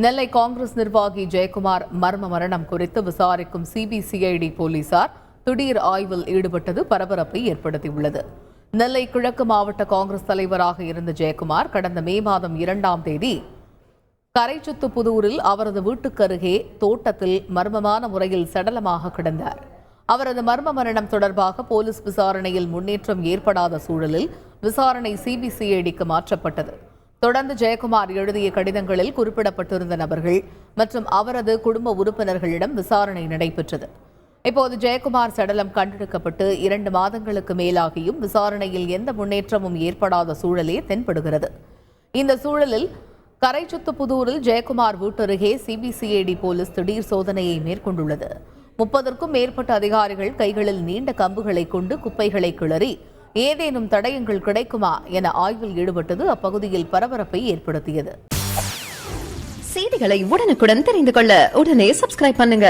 நெல்லை காங்கிரஸ் நிர்வாகி ஜெயக்குமார் மர்ம மரணம் குறித்து விசாரிக்கும் சிபிசிஐடி போலீசார் திடீர் ஆய்வில் ஈடுபட்டது பரபரப்பை ஏற்படுத்தியுள்ளது. நெல்லை கிழக்கு மாவட்ட காங்கிரஸ் தலைவராக இருந்த ஜெயக்குமார் கடந்த மே மாதம் 2ஆம் தேதி கரைச்சுத்துப்புதூரில் அவரது வீட்டுக்கு அருகே தோட்டத்தில் மர்மமான முறையில் சடலமாக கிடந்தார். அவரது மர்ம மரணம் தொடர்பாக போலீஸ் விசாரணையில் முன்னேற்றம் ஏற்படாத சூழலில் விசாரணை சிபிசிஐடிக்கு மாற்றப்பட்டது. தொடர்ந்து ஜெயக்குமார் எழுதிய கடிதங்களில் குறிப்பிடப்பட்டிருந்த நபர்கள் மற்றும் அவரது குடும்ப உறுப்பினர்களிடம் விசாரணை நடைபெற்றது. இப்போது ஜெயக்குமார் சடலம் கண்டெடுக்கப்பட்டு 2 மாதங்களுக்கு மேலாகியும் விசாரணையில் எந்த முன்னேற்றமும் ஏற்படாத சூழலே தென்படுகிறது. இந்த சூழலில் கரைச்சுத்துப்புதூரில் ஜெயக்குமார் வீட்டருகே சிபிசிஐடி போலீஸ் திடீர் சோதனையை மேற்கொண்டுள்ளது. 30க்கும் மேற்பட்ட அதிகாரிகள் கைகளில் நீண்ட கம்புகளை கொண்டு குப்பைகளை கிளறி ஏதேனும் தடயங்கள் கிடைக்குமா என ஆய்வில் ஈடுபட்டது அப்பகுதியில் பரபரப்பை ஏற்படுத்தியது. செய்திகளை உடனுக்குடன் தெரிந்து கொள்ள உடனே சப்ஸ்கிரைப் பண்ணுங்க.